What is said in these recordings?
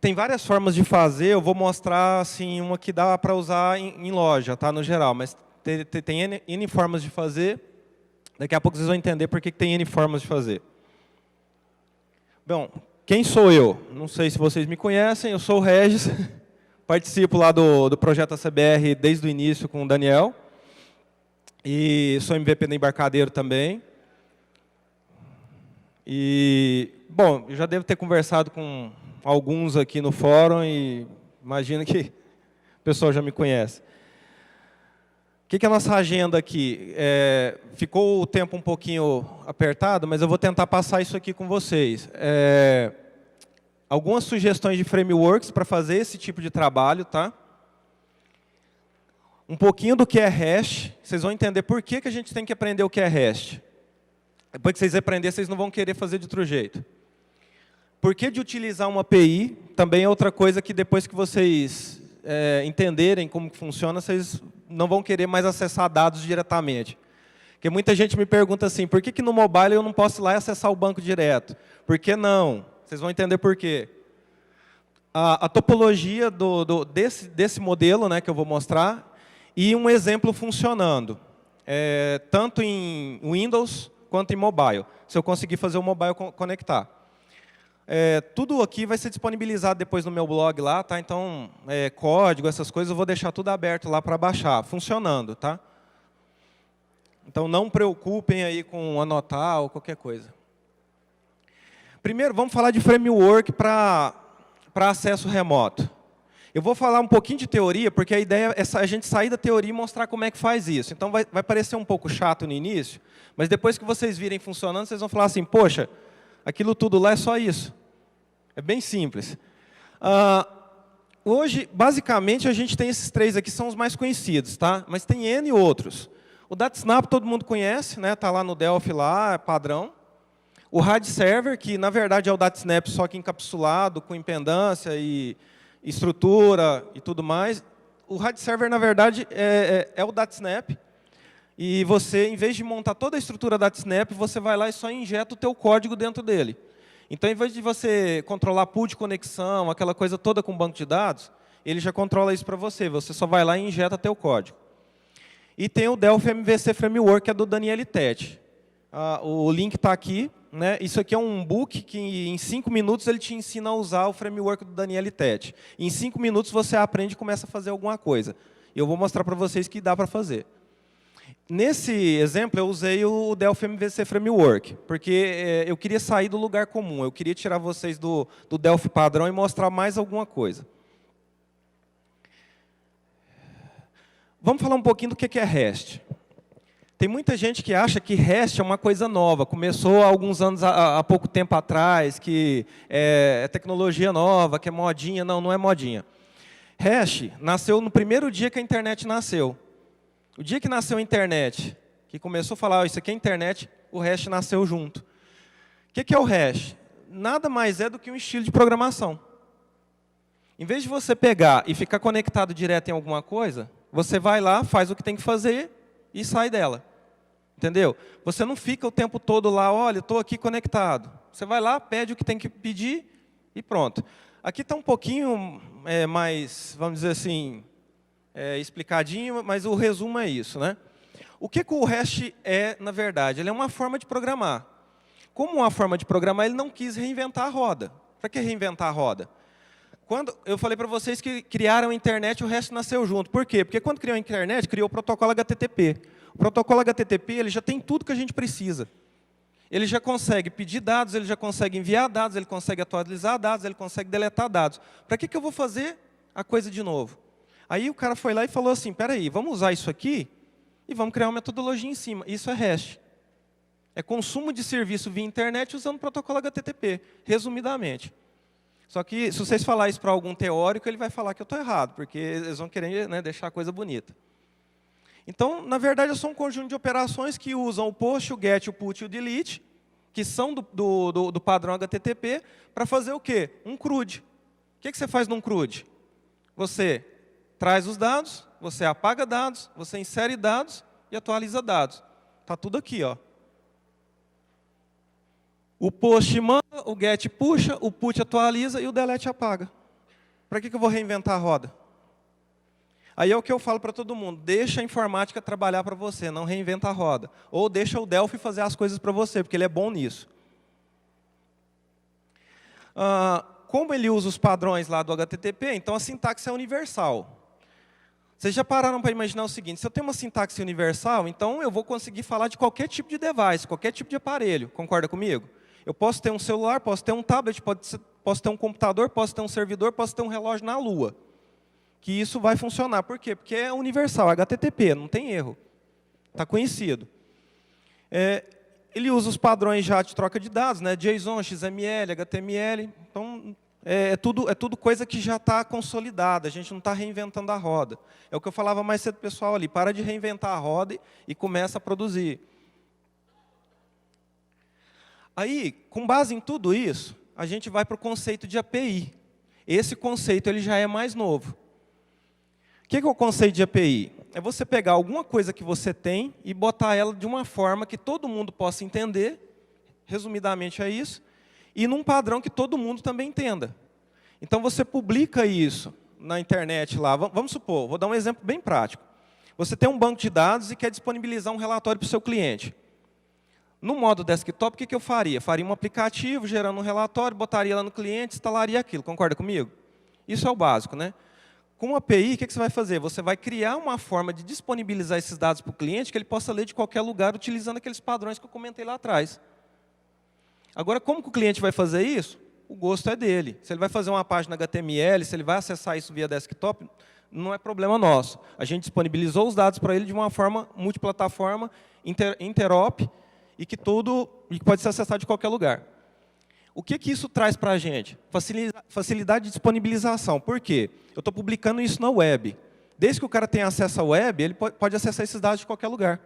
tem várias formas de fazer, eu vou mostrar assim, uma que dá para usar em loja, tá, no geral, mas tem N formas de fazer. Daqui a pouco vocês vão entender por que tem N formas de fazer. Bom, quem sou eu? Não sei se vocês me conhecem, eu sou o Regis, participo lá do projeto ACBR desde o início com o Daniel, e sou MVP da Embarcadeiro também. E, bom, eu já devo ter conversado com alguns aqui no fórum e imagino que o pessoal já me conhece. O que é a nossa agenda aqui? Ficou o tempo um pouquinho apertado, mas eu vou tentar passar isso aqui com vocês. Algumas sugestões de frameworks para fazer esse tipo de trabalho, tá? Um pouquinho do que é REST. Vocês vão entender por que a gente tem que aprender o que é REST. Depois que vocês aprenderem, vocês não vão querer fazer de outro jeito. Por que de utilizar uma API? Também é outra coisa que depois que vocês entenderem como que funciona, vocês não vão querer mais acessar dados diretamente. Porque muita gente me pergunta assim, por que no mobile eu não posso ir lá e acessar o banco direto? Por que não? Vocês vão entender por quê. A topologia desse modelo, né, que eu vou mostrar, e um exemplo funcionando, tanto em Windows quanto em mobile, se eu conseguir fazer o mobile conectar. Tudo aqui vai ser disponibilizado depois no meu blog lá, tá? Então, código, essas coisas, eu vou deixar tudo aberto lá para baixar, funcionando, tá? Então, não preocupem aí com anotar ou qualquer coisa. Primeiro, vamos falar de framework para acesso remoto. Eu vou falar um pouquinho de teoria, porque a ideia é a gente sair da teoria e mostrar como é que faz isso. Então, vai parecer um pouco chato no início, mas depois que vocês virem funcionando, vocês vão falar assim, poxa, aquilo tudo lá é só isso. É bem simples. Hoje, basicamente, a gente tem esses três aqui, são os mais conhecidos, tá? Mas tem N outros. O DataSnap todo mundo conhece, né? Está lá no Delphi, lá, é padrão. O RAD Server, que na verdade é o DataSnap, só que encapsulado, com impedância e estrutura e tudo mais. O RAD Server, na verdade, é o DataSnap. E você, em vez de montar toda a estrutura DataSnap, você vai lá e só injeta o teu código dentro dele. Então, em vez de você controlar pool de conexão, aquela coisa toda com banco de dados, ele já controla isso para você. Você só vai lá e injeta teu código. E tem o Delphi MVC Framework, que é do Daniel Tete. O link está aqui. Né? Isso aqui é um book que, em 5 minutos, ele te ensina a usar o framework do Daniel Tete. Em 5 minutos, você aprende e começa a fazer alguma coisa. E eu vou mostrar para vocês que dá para fazer. Nesse exemplo, eu usei o Delphi MVC Framework, porque eu queria sair do lugar comum, eu queria tirar vocês do Delphi padrão e mostrar mais alguma coisa. Vamos falar um pouquinho do que é REST. Tem muita gente que acha que REST é uma coisa nova, começou há alguns anos, há pouco tempo atrás, que é tecnologia nova, que é modinha. Não, não é modinha. REST nasceu no primeiro dia que a internet nasceu. O dia que nasceu a internet, que começou a falar, isso aqui é internet, o REST nasceu junto. O que é o REST? Nada mais é do que um estilo de programação. Em vez de você pegar e ficar conectado direto em alguma coisa, você vai lá, faz o que tem que fazer e sai dela. Entendeu? Você não fica o tempo todo lá, olha, estou aqui conectado. Você vai lá, pede o que tem que pedir e pronto. Aqui está um pouquinho mais, vamos dizer assim, explicadinho, mas o resumo é isso, né? O que o REST é, na verdade? Ele é uma forma de programar. Como uma forma de programar, ele não quis reinventar a roda. Para que reinventar a roda? Quando eu falei para vocês que criaram a internet, o REST nasceu junto. Por quê? Porque quando criou a internet, criou o protocolo HTTP. O protocolo HTTP ele já tem tudo que a gente precisa. Ele já consegue pedir dados, ele já consegue enviar dados, ele consegue atualizar dados, ele consegue deletar dados. Para que eu vou fazer a coisa de novo? Aí o cara foi lá e falou assim, espera aí, vamos usar isso aqui e vamos criar uma metodologia em cima. Isso é REST. É consumo de serviço via internet usando o protocolo HTTP, resumidamente. Só que, se vocês falarem isso para algum teórico, ele vai falar que eu estou errado, porque eles vão querer, né, deixar a coisa bonita. Então, na verdade, é só um conjunto de operações que usam o post, o get, o put e o delete, que são do padrão HTTP, para fazer o quê? Um CRUD. O que você faz num CRUD? Você traz os dados, você apaga dados, você insere dados e atualiza dados. Está tudo aqui, ó. O post manda, o get puxa, o put atualiza e o delete apaga. Para que eu vou reinventar a roda? Aí é o que eu falo para todo mundo, deixa a informática trabalhar para você, não reinventa a roda. Ou deixa o Delphi fazer as coisas para você, porque ele é bom nisso. Como ele usa os padrões lá do HTTP, então a sintaxe é universal. Vocês já pararam para imaginar o seguinte, se eu tenho uma sintaxe universal, então eu vou conseguir falar de qualquer tipo de device, qualquer tipo de aparelho, concorda comigo? Eu posso ter um celular, posso ter um tablet, posso ter um computador, posso ter um servidor, posso ter um relógio na Lua. Que isso vai funcionar. Por quê? Porque é universal, HTTP, não tem erro. Está conhecido. Ele usa os padrões já de troca de dados, né? JSON, XML, HTML. Então, é tudo coisa que já está consolidada, a gente não está reinventando a roda. É o que eu falava mais cedo, pessoal, ali, para de reinventar a roda e começa a produzir. Aí, com base em tudo isso, a gente vai para o conceito de API. Esse conceito ele já é mais novo. O que é o conceito de API? É você pegar alguma coisa que você tem e botar ela de uma forma que todo mundo possa entender, resumidamente é isso, e num padrão que todo mundo também entenda. Então, você publica isso na internet lá. Vamos supor, vou dar um exemplo bem prático. Você tem um banco de dados e quer disponibilizar um relatório para o seu cliente. No modo desktop, o que eu faria? Faria um aplicativo, gerando um relatório, botaria lá no cliente, instalaria aquilo. Concorda comigo? Isso é o básico, né? Com a API, o que você vai fazer? Você vai criar uma forma de disponibilizar esses dados para o cliente que ele possa ler de qualquer lugar, utilizando aqueles padrões que eu comentei lá atrás. Agora, como que o cliente vai fazer isso? O gosto é dele. Se ele vai fazer uma página HTML, se ele vai acessar isso via desktop, não é problema nosso. A gente disponibilizou os dados para ele de uma forma multiplataforma, interop, e que pode ser acessado de qualquer lugar. O que isso traz para a gente? Facilidade de disponibilização. Por quê? Eu estou publicando isso na web. Desde que o cara tenha acesso à web, ele pode acessar esses dados de qualquer lugar.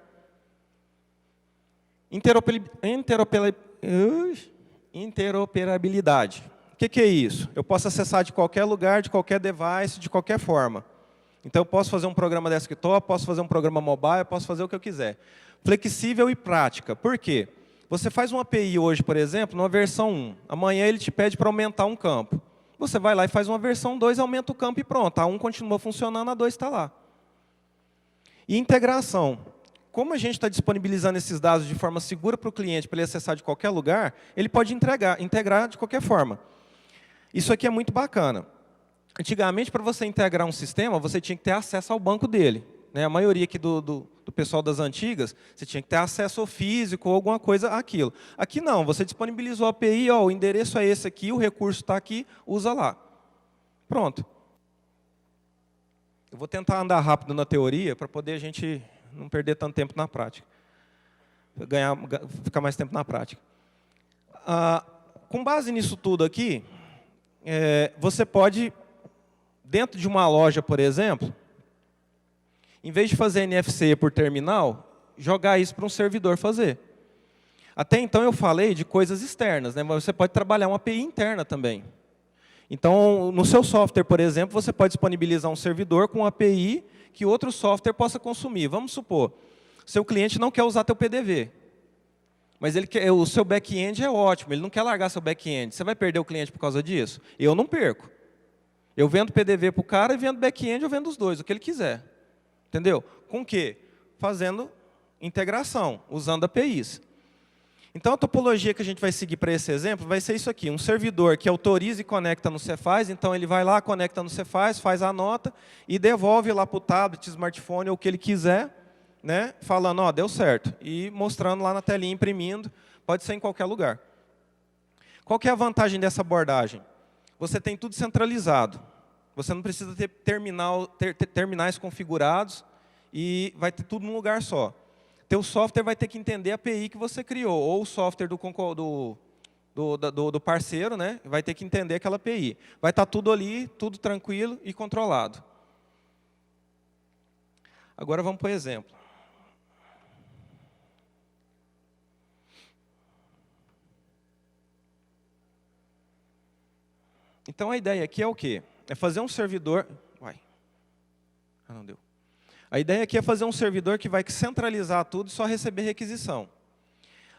Interoperabilidade. O que é isso? Eu posso acessar de qualquer lugar, de qualquer device, de qualquer forma. Então, eu posso fazer um programa desktop, posso fazer um programa mobile, posso fazer o que eu quiser. Flexível e prática. Por quê? Você faz uma API hoje, por exemplo, numa versão 1. Amanhã ele te pede para aumentar um campo. Você vai lá e faz uma versão 2, aumenta o campo e pronto. A 1 continua funcionando, a 2 está lá. E integração. Como a gente está disponibilizando esses dados de forma segura para o cliente, para ele acessar de qualquer lugar, ele pode integrar de qualquer forma. Isso aqui é muito bacana. Antigamente, para você integrar um sistema, você tinha que ter acesso ao banco dele. A maioria aqui do pessoal das antigas, você tinha que ter acesso físico ou alguma coisa àquilo. Aqui não, você disponibilizou a API, o endereço é esse aqui, o recurso está aqui, usa lá. Pronto. Eu vou tentar andar rápido na teoria para poder a gente não perder tanto tempo na prática. Ficar mais tempo na prática. Com base nisso tudo aqui, você pode, dentro de uma loja, por exemplo, em vez de fazer NFC por terminal, jogar isso para um servidor fazer. Até então eu falei de coisas externas, né? Mas você pode trabalhar uma API interna também. Então, no seu software, por exemplo, você pode disponibilizar um servidor com uma API que outro software possa consumir. Vamos supor, seu cliente não quer usar teu PDV, mas o seu back-end é ótimo, ele não quer largar seu back-end. Você vai perder o cliente por causa disso? Eu não perco. Eu vendo PDV para o cara e vendo back-end, eu vendo os dois, o que ele quiser. Entendeu? Com o quê? Fazendo integração, usando APIs. Então, a topologia que a gente vai seguir para esse exemplo vai ser isso aqui. Um servidor que autoriza e conecta no Cefaz. Então, ele vai lá, conecta no Cefaz, faz a nota e devolve lá para o tablet, smartphone ou o que ele quiser, né, falando, ó, deu certo. E mostrando lá na telinha, imprimindo. Pode ser em qualquer lugar. Qual que é a vantagem dessa abordagem? Você tem tudo centralizado. Você não precisa ter terminais configurados e vai ter tudo num lugar só. Teu software vai ter que entender a API que você criou, ou o software do parceiro, né? Vai ter que entender aquela API. Vai estar tudo ali, tudo tranquilo e controlado. Agora vamos para o exemplo. Então a ideia aqui é o quê? É fazer um servidor... não deu. A ideia aqui é fazer um servidor que vai centralizar tudo e só receber requisição.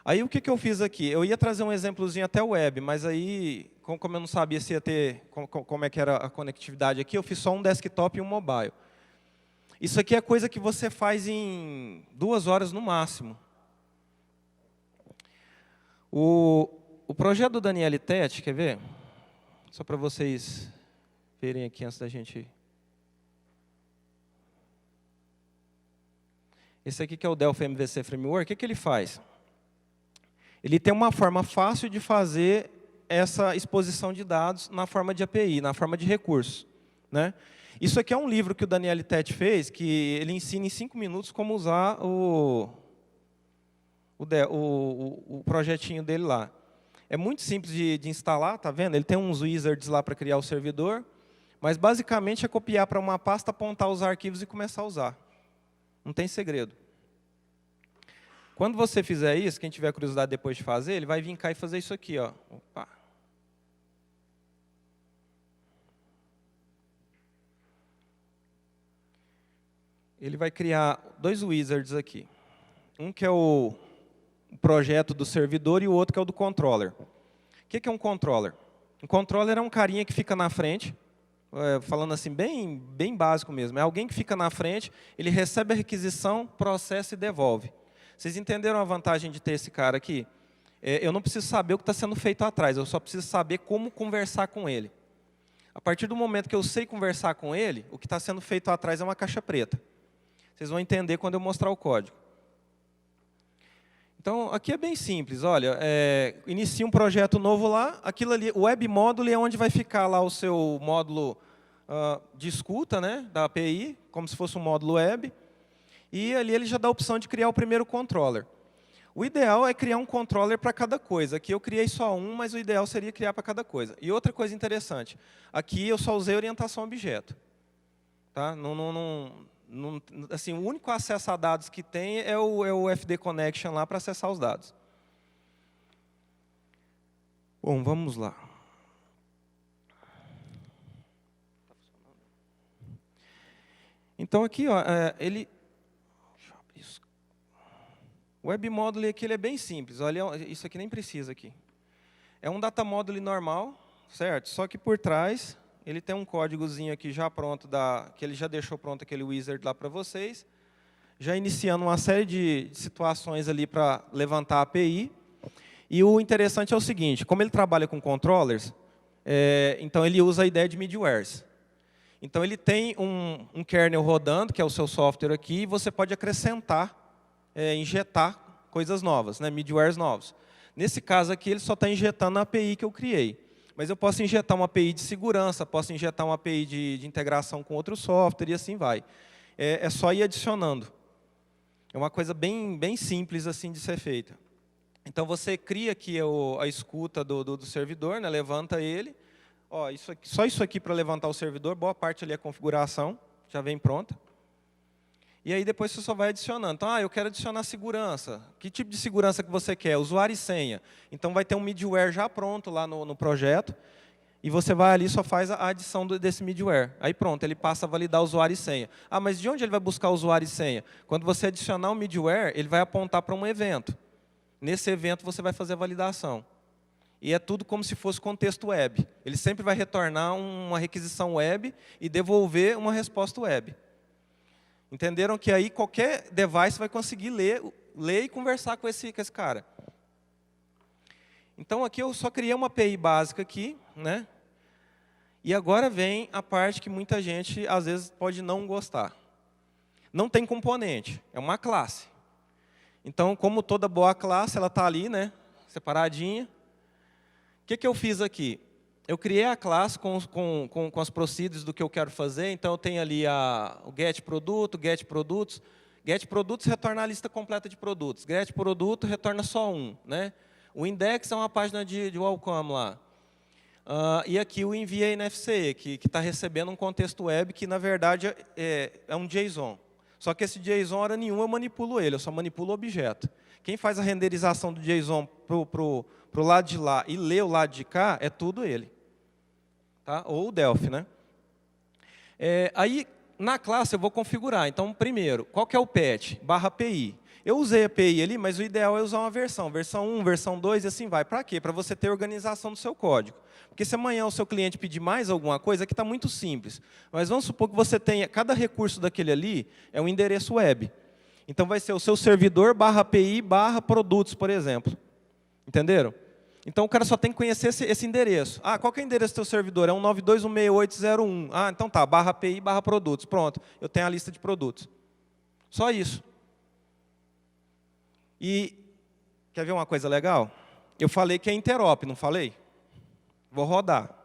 Aí o que eu fiz aqui? Eu ia trazer um exemplozinho até web, mas aí, como eu não sabia se ia ter, como é que era a conectividade aqui, eu fiz só um desktop e um mobile. Isso aqui é coisa que você faz em 2 horas no máximo. O projeto do Daniel Tete, quer ver? Só para vocês verem aqui antes da gente... Esse aqui que é o Delphi MVC Framework, o que ele faz? Ele tem uma forma fácil de fazer essa exposição de dados na forma de API, na forma de recurso, né? Isso aqui é um livro que o Daniel Tete fez, que ele ensina em 5 minutos como usar o projetinho dele lá. É muito simples de instalar, tá vendo? Ele tem uns wizards lá para criar o servidor, mas basicamente é copiar para uma pasta, apontar os arquivos e começar a usar. Não tem segredo. Quando você fizer isso, quem tiver curiosidade depois de fazer, ele vai vir cá e fazer isso aqui, ó. Opa. Ele vai criar 2 wizards aqui. Um que é o projeto do servidor e o outro que é o do controller. O que é um controller? Um controller é um carinha que fica na frente, falando assim, bem básico mesmo. É alguém que fica na frente, ele recebe a requisição, processa e devolve. Vocês entenderam a vantagem de ter esse cara aqui? Eu não preciso saber o que está sendo feito atrás, eu só preciso saber como conversar com ele. A partir do momento que eu sei conversar com ele, o que está sendo feito atrás é uma caixa preta. Vocês vão entender quando eu mostrar o código. Então, aqui é bem simples. Olha, inicia um projeto novo lá, aquilo ali, o web módulo é onde vai ficar lá o seu módulo de escuta, né, da API, como se fosse um módulo web. E ali ele já dá a opção de criar o primeiro controller. O ideal é criar um controller para cada coisa. Aqui eu criei só um, mas o ideal seria criar para cada coisa. E outra coisa interessante, aqui eu só usei orientação a objeto. Tá? Assim, o único acesso a dados que tem é o FD Connection lá para acessar os dados. Bom, vamos lá. Então aqui, ó, o web module aqui ele é bem simples. Olha, isso aqui nem precisa aqui. É um data module normal, certo? Só que por trás ele tem um códigozinho aqui já pronto, que ele já deixou pronto aquele wizard lá para vocês, já iniciando uma série de situações ali para levantar a API. E o interessante é o seguinte, como ele trabalha com controllers, então ele usa a ideia de middlewares. Então ele tem um kernel rodando, que é o seu software aqui, e você pode acrescentar, injetar coisas novas, né, middlewares novos. Nesse caso aqui, ele só está injetando a API que eu criei. Mas eu posso injetar uma API de segurança, posso injetar uma API de integração com outro software e assim vai. É só ir adicionando. É uma coisa bem simples assim de ser feita. Então você cria aqui a escuta do servidor, né, levanta ele. Ó, só isso aqui para levantar o servidor, boa parte ali é configuração, já vem pronta. E aí depois você só vai adicionando. Então, eu quero adicionar segurança. Que tipo de segurança que você quer? Usuário e senha. Então vai ter um middleware já pronto lá no projeto. E você vai ali e só faz a adição desse middleware. Aí pronto, ele passa a validar usuário e senha. Ah, mas de onde ele vai buscar usuário e senha? Quando você adicionar um middleware, ele vai apontar para um evento. Nesse evento você vai fazer a validação. E é tudo como se fosse contexto web. Ele sempre vai retornar uma requisição web e devolver uma resposta web. Entenderam que aí qualquer device vai conseguir ler e conversar com esse cara. Então aqui eu só criei uma API básica aqui, né? E agora vem a parte que muita gente às vezes pode não gostar. Não tem componente, é uma classe. Então, como toda boa classe, ela está ali, né? Separadinha. O que eu fiz aqui? Eu criei a classe com as procedures do que eu quero fazer. Então, eu tenho ali o get produto, get produtos. Get produtos retorna a lista completa de produtos. Get produto retorna só um, né? O index é uma página de welcome lá. E aqui o envia NFC, que está recebendo um contexto web que, na verdade, é um JSON. Só que esse JSON, hora nenhuma, eu manipulo ele, eu só manipulo o objeto. Quem faz a renderização do JSON para o lado de lá e lê o lado de cá, é tudo ele. Tá? Ou o Delphi, né? Aí, na classe, eu vou configurar. Então, primeiro, qual que é o patch? /API. Eu usei a API ali, mas o ideal é usar uma versão 1, versão 2 e assim vai. Para quê? Para você ter organização do seu código. Porque se amanhã o seu cliente pedir mais alguma coisa, aqui está muito simples. Mas vamos supor que você tenha, cada recurso daquele ali é um endereço web. Então vai ser o seu servidor barra API barra produtos, por exemplo. Entenderam? Então o cara só tem que conhecer esse endereço. Ah, qual que é o endereço do seu servidor? É 192.168.0.1. Ah, então tá, barra API barra produtos. Pronto, eu tenho a lista de produtos. Só isso. E, quer ver uma coisa legal? Eu falei que é interop, não falei? Vou rodar.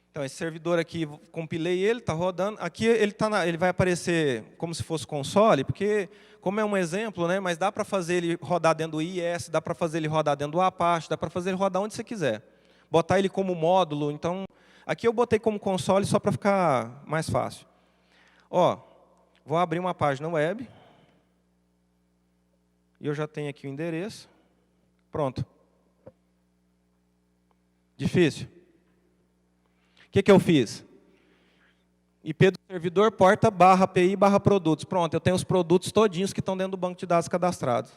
Então, esse servidor aqui, compilei ele, está rodando. Aqui ele vai aparecer como se fosse console, porque, como é um exemplo, né, mas dá para fazer ele rodar dentro do IIS, dá para fazer ele rodar dentro do Apache, dá para fazer ele rodar onde você quiser. Botar ele como módulo. Então, aqui eu botei como console só para ficar mais fácil. Ó, vou abrir uma página web. E eu já tenho aqui o endereço. Pronto. Difícil? O que eu fiz? IP do servidor, porta, barra API, barra produtos. Pronto, eu tenho os produtos todinhos que estão dentro do banco de dados cadastrados.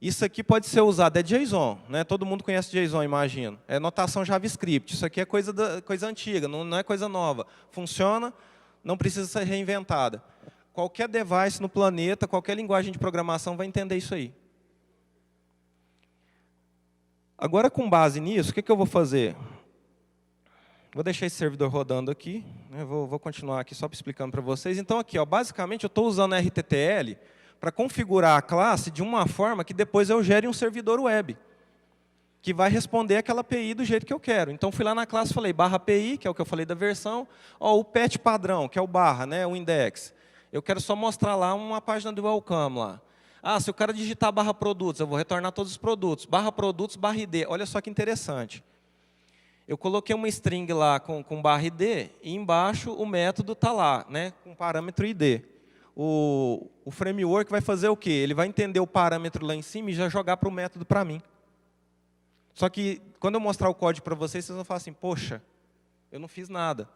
Isso aqui pode ser usado, é JSON, né? Todo mundo conhece JSON, imagino. É notação JavaScript, isso aqui é coisa antiga, não é coisa nova. Funciona, não precisa ser reinventada. Qualquer device no planeta, qualquer linguagem de programação vai entender isso aí. Agora, com base nisso, o que eu vou fazer? Vou deixar esse servidor rodando aqui. Né? Vou continuar aqui só explicando para vocês. Então, aqui, ó, basicamente, eu estou usando a RTTL para configurar a classe de uma forma que depois eu gere um servidor web, que vai responder aquela API do jeito que eu quero. Então, fui lá na classe e falei, barra API, que é o que eu falei da versão, ó, o pet padrão, que é o barra, né, o index. Eu quero só mostrar lá uma página do welcome lá. Ah, se o cara digitar barra produtos, eu vou retornar todos os produtos. Barra produtos, barra ID. Olha só que interessante. Eu coloquei uma string lá com barra ID e embaixo o método está lá, né, com parâmetro ID. O framework vai fazer o quê? Ele vai entender o parâmetro lá em cima e já jogar para o método para mim. Só que quando eu mostrar o código para vocês, vocês vão falar assim, poxa, eu não fiz nada.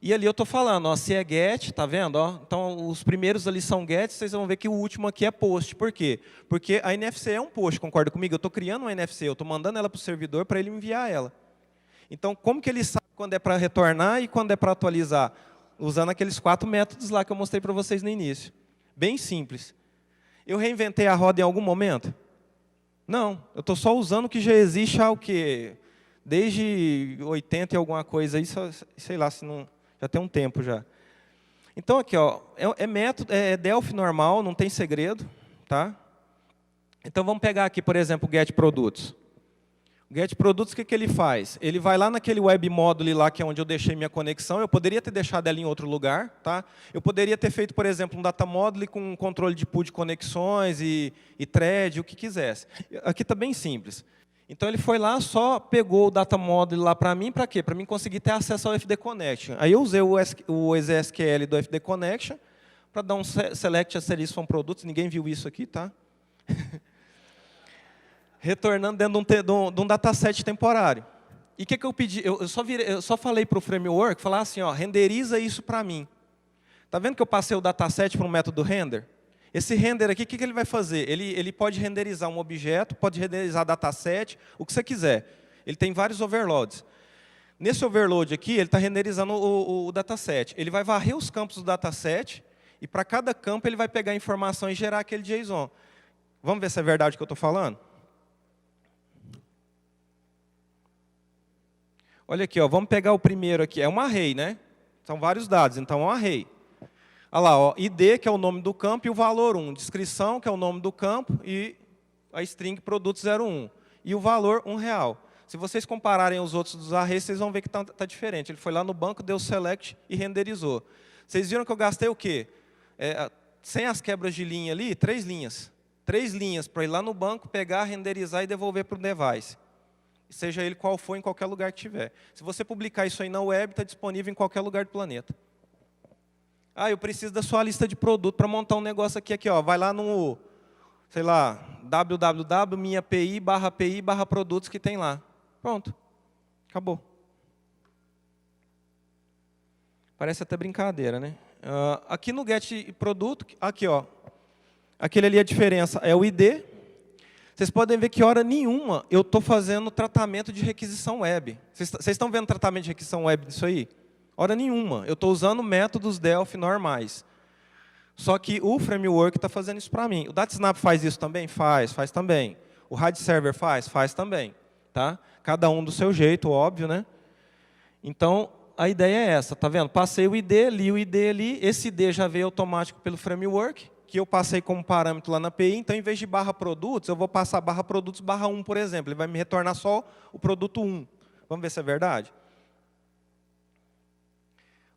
E ali eu estou falando, ó, se é get, tá vendo? Ó? Então, os primeiros ali são get, vocês vão ver que o último aqui é post. Por quê? Porque a NFC é um post, concorda comigo? Eu estou criando uma NFC, eu estou mandando ela para o servidor para ele enviar ela. Então, como que ele sabe quando é para retornar e quando é para atualizar? Usando aqueles 4 métodos lá que eu mostrei para vocês no início. Bem simples. Eu reinventei a roda em algum momento? Não, eu estou só usando o que já existe há o quê? Desde 80 e alguma coisa aí, sei lá, se não... Já tem um tempo já. Então, aqui, ó, método, é Delphi normal, não tem segredo. Tá? Então, vamos pegar aqui, por exemplo, o getProdutos. O getProdutos, o que ele faz? Ele vai lá naquele web módulo lá, que é onde eu deixei minha conexão. Eu poderia ter deixado ela em outro lugar. Tá? Eu poderia ter feito, por exemplo, um data module com controle de pool de conexões e thread, o que quisesse. Aqui está bem simples. Então, ele foi lá, só pegou o data module lá para mim, para quê? Para mim conseguir ter acesso ao FD Connection. Aí eu usei o EasySQL do FD Connection para dar um select asterisk from produtos. Ninguém viu isso aqui, tá? Retornando dentro de um dataset temporário. E o que eu pedi? Eu só falei para o framework, falar assim, ó, renderiza isso para mim. Está vendo que eu passei o dataset para um método render? Esse render aqui, o que ele vai fazer? Ele pode renderizar um objeto, pode renderizar dataset, o que você quiser. Ele tem vários overloads. Nesse overload aqui, ele está renderizando o dataset. Ele vai varrer os campos do dataset e para cada campo ele vai pegar a informação e gerar aquele JSON. Vamos ver se é verdade o que eu estou falando? Olha aqui, ó, vamos pegar o primeiro aqui. É um array, né? São vários dados, então é um array. Olha lá, ó, ID, que é o nome do campo, e o valor 1. Descrição, que é o nome do campo, e a string produtos 01. E o valor R$1. Se vocês compararem os outros dos arrays, vocês vão ver que está diferente. Ele foi lá no banco, deu select e renderizou. Vocês viram que eu gastei o quê? Sem as quebras de linha ali, 3 linhas. 3 linhas para ir lá no banco, pegar, renderizar e devolver para o device. Seja ele qual for, em qualquer lugar que tiver. Se você publicar isso aí na web, está disponível em qualquer lugar do planeta. Ah, eu preciso da sua lista de produto para montar um negócio aqui, ó. Vai lá no, sei lá, www.minhapi/API/produtos que tem lá. Pronto. Acabou. Parece até brincadeira, né? Aqui no get produto, aqui, ó, aquele ali a diferença é o ID. Vocês podem ver que hora nenhuma eu estou fazendo tratamento de requisição web. Vocês estão vendo tratamento de requisição web disso aí? Hora nenhuma. Eu estou usando métodos Delphi normais. Só que o framework está fazendo isso para mim. O DataSnap faz isso também? Faz também. O RAID Server faz também. Tá? Cada um do seu jeito, óbvio, né? Então, a ideia é essa, tá vendo? Passei o ID, li o ID ali, esse ID já veio automático pelo framework, que eu passei como parâmetro lá na API, então, em vez de barra produtos, eu vou passar barra produtos barra 1, por exemplo. Ele vai me retornar só o produto 1. Vamos ver se é verdade?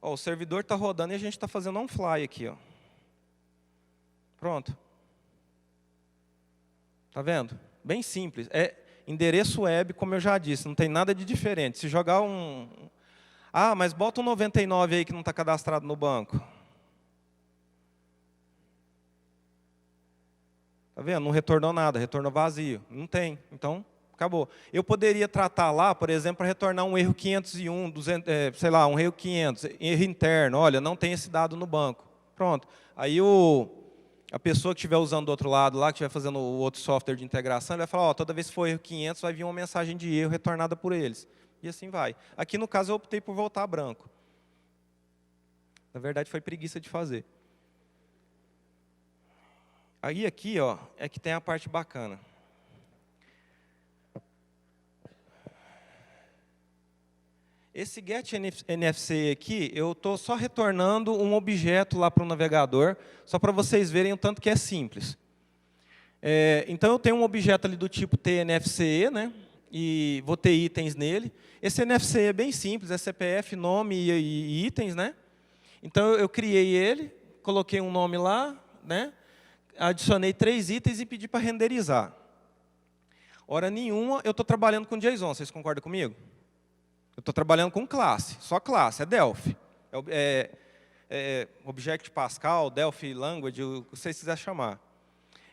Ó, o servidor está rodando e a gente está fazendo on fly aqui. Ó. Pronto. Tá vendo? Bem simples. É endereço web, como eu já disse, não tem nada de diferente. Se jogar um... Ah, mas bota um 99 aí que não está cadastrado no banco. Tá vendo? Não retornou nada, retornou vazio. Não tem. Então, acabou. Eu poderia tratar lá, por exemplo, para retornar um erro 501, 200, sei lá, um erro 500, erro interno. Olha, não tem esse dado no banco. Pronto. Aí a pessoa que estiver usando do outro lado lá, que estiver fazendo o outro software de integração, ele vai falar, ó, toda vez que for erro 500, vai vir uma mensagem de erro retornada por eles. E assim vai. Aqui, no caso, eu optei por voltar a branco. Na verdade, foi preguiça de fazer. Aí, aqui, ó, é que tem a parte bacana. Esse getNFC aqui, eu estou só retornando um objeto lá para o navegador, só para vocês verem o tanto que é simples. Então, eu tenho um objeto ali do tipo TNFCE, né? E vou ter itens nele. Esse NFC é bem simples, é CPF, nome e itens, né? Então, eu criei ele, coloquei um nome lá, né? Adicionei 3 itens e pedi para renderizar. Hora nenhuma, eu estou trabalhando com JSON, vocês concordam comigo? Eu estou trabalhando com classe, só classe, é Delphi. Object Pascal, Delphi Language, o que vocês quiserem chamar.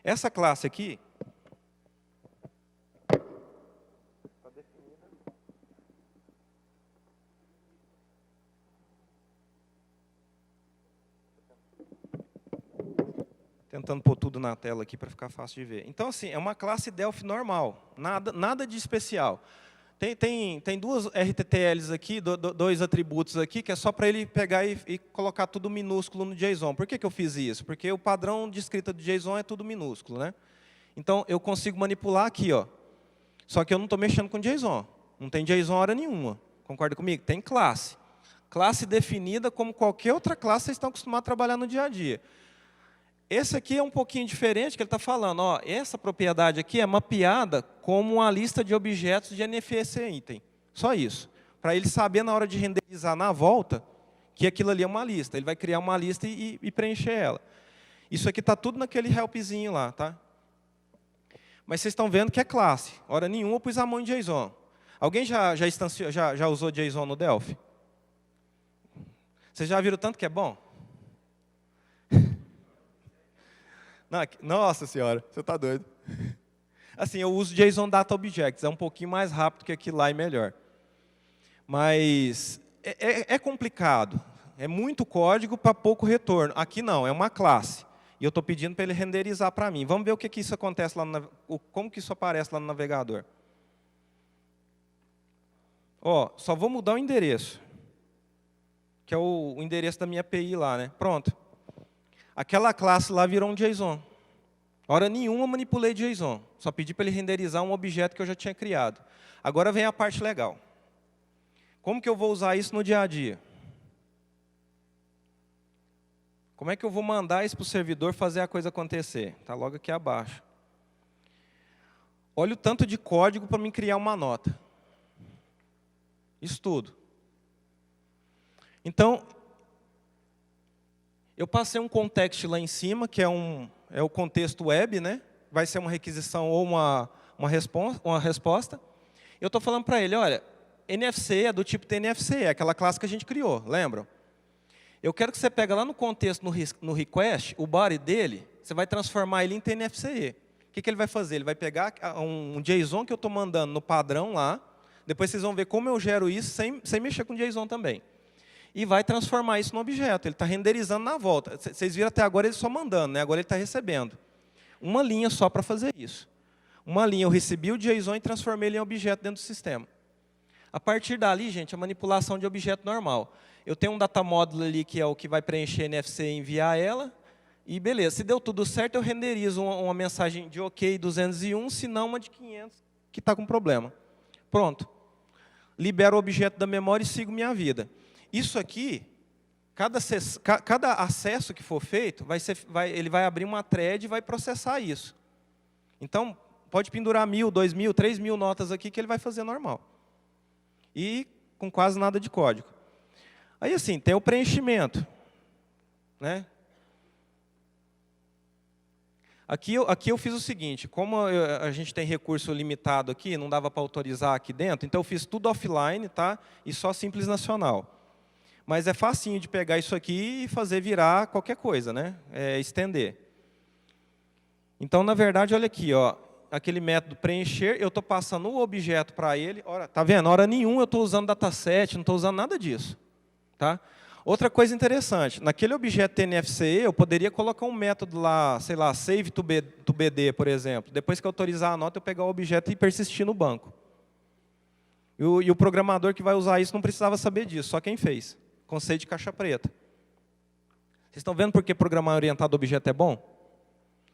Essa classe aqui, está definida. Tentando pôr tudo na tela aqui para ficar fácil de ver. Então, assim, é uma classe Delphi normal, nada de especial. Tem duas RTTLs aqui, dois atributos aqui, que é só para ele pegar e colocar tudo minúsculo no JSON. Por que eu fiz isso? Porque o padrão de escrita do JSON é tudo minúsculo, né? Então, eu consigo manipular aqui, ó. Só que eu não estou mexendo com JSON. Não tem JSON hora nenhuma. Concorda comigo? Tem classe. Classe definida como qualquer outra classe que vocês estão acostumados a trabalhar no dia a dia. Esse aqui é um pouquinho diferente, que ele está falando, ó, essa propriedade aqui é mapeada como uma lista de objetos de NFS item. Só isso. Para ele saber na hora de renderizar na volta que aquilo ali é uma lista. Ele vai criar uma lista e preencher ela. Isso aqui está tudo naquele helpzinho lá, tá? Mas vocês estão vendo que é classe. Hora nenhuma eu pus a mão em JSON. Alguém já usou JSON no Delphi? Vocês já viram tanto que é bom? Nossa senhora, você está doido. Assim, eu uso JSON Data Objects, é um pouquinho mais rápido que aquilo lá e melhor. Mas é complicado, é muito código para pouco retorno. Aqui não, é uma classe. E eu estou pedindo para ele renderizar para mim. Vamos ver o que isso acontece lá como que isso aparece lá no navegador. Ó, só vou mudar o endereço, que é o endereço da minha API lá, né? Pronto. Aquela classe lá virou um JSON. Hora nenhuma manipulei JSON. Só pedi para ele renderizar um objeto que eu já tinha criado. Agora vem a parte legal. Como que eu vou usar isso no dia a dia? Como é que eu vou mandar isso para o servidor fazer a coisa acontecer? Está logo aqui abaixo. Olha o tanto de código para me criar uma nota. Isso tudo. Então, eu passei um context lá em cima, que é o contexto web, né? Vai ser uma requisição ou uma resposta. Eu estou falando para ele, olha, NFC é do tipo TNFC, é aquela classe que a gente criou, lembram? Eu quero que você pegue lá no contexto, no request, o body dele, você vai transformar ele em TNFCE. O que ele vai fazer? Ele vai pegar um JSON que eu estou mandando no padrão lá, depois vocês vão ver como eu gero isso sem mexer com JSON também. e vai transformar isso no objeto. Ele está renderizando na volta. Vocês viram até agora ele só mandando, né? Agora ele está recebendo. Uma linha só para fazer isso. Uma linha, eu recebi o JSON e transformei ele em objeto dentro do sistema. A partir dali, gente, a manipulação de objeto normal. Eu tenho um data model ali, que é o que vai preencher a NFC e enviar ela. E beleza, se deu tudo certo, eu renderizo uma mensagem de OK 201, se não uma de 500, que está com problema. Pronto. Libero o objeto da memória e sigo minha vida. Isso aqui, cada acesso que for feito, ele vai abrir uma thread e vai processar isso. Então, pode pendurar 1.000, 2.000, 3.000 notas aqui que ele vai fazer normal. E com quase nada de código. Aí, assim, tem o preenchimento, né? Aqui eu fiz o seguinte, como a gente tem recurso limitado aqui, não dava para autorizar aqui dentro, então eu fiz tudo offline, tá? E só Simples Nacional. Mas é facinho de pegar isso aqui e fazer virar qualquer coisa, né? Estender. Então, na verdade, olha aqui, ó, aquele método preencher, eu estou passando o objeto para ele. Tá vendo? Hora nenhuma eu estou usando dataset, não estou usando nada disso. Tá? Outra coisa interessante, naquele objeto TNFCE, eu poderia colocar um método lá, sei lá, save to BD, por exemplo. Depois que eu autorizar a nota, eu pegar o objeto e persistir no banco. E o programador que vai usar isso não precisava saber disso, só quem fez. Conceito de caixa preta. Vocês estão vendo por que programar orientado a objeto é bom?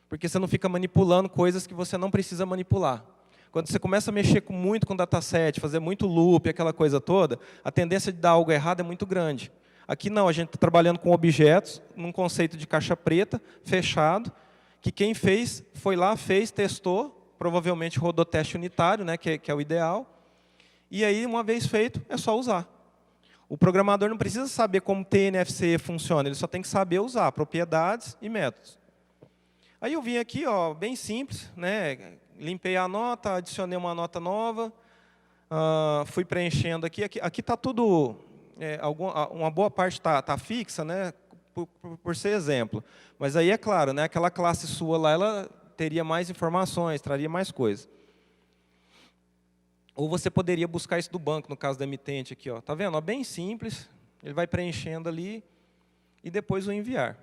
Porque você não fica manipulando coisas que você não precisa manipular. Quando você começa a mexer muito com dataset, fazer muito loop, aquela coisa toda, a tendência de dar algo errado é muito grande. Aqui não, a gente está trabalhando com objetos, num conceito de caixa preta, fechado, que quem fez, foi lá, fez, testou, provavelmente rodou teste unitário, né, que é o ideal, e aí, uma vez feito, é só usar. O programador não precisa saber como TNFCE funciona, ele só tem que saber usar propriedades e métodos. Aí eu vim aqui, ó, bem simples, né, limpei a nota, adicionei uma nota nova, fui preenchendo aqui. Aqui está tudo... uma boa parte está fixa, né, por ser exemplo. Mas aí é claro, né, aquela classe sua lá, ela teria mais informações, traria mais coisas. Ou você poderia buscar isso do banco, no caso da emitente aqui, ó. Tá vendo? Ó, bem simples. Ele vai preenchendo ali e depois o enviar.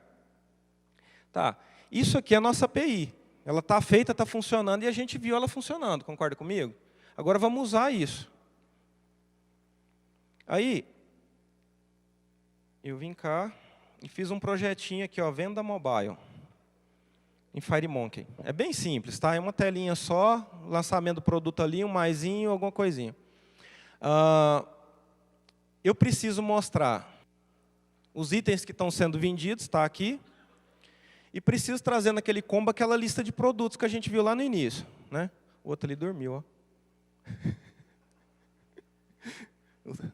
Tá. Isso aqui é a nossa API. Ela está feita, está funcionando e a gente viu ela funcionando. Concorda comigo? Agora vamos usar isso. Aí eu vim cá e fiz um projetinho aqui, ó, venda mobile, em FireMonkey. É bem simples, tá? É uma telinha só, lançamento do produto ali, um maisinho, alguma coisinha. Eu preciso mostrar os itens que estão sendo vendidos, está aqui, e preciso trazer naquele combo aquela lista de produtos que a gente viu lá no início, né? O outro ali dormiu, ó.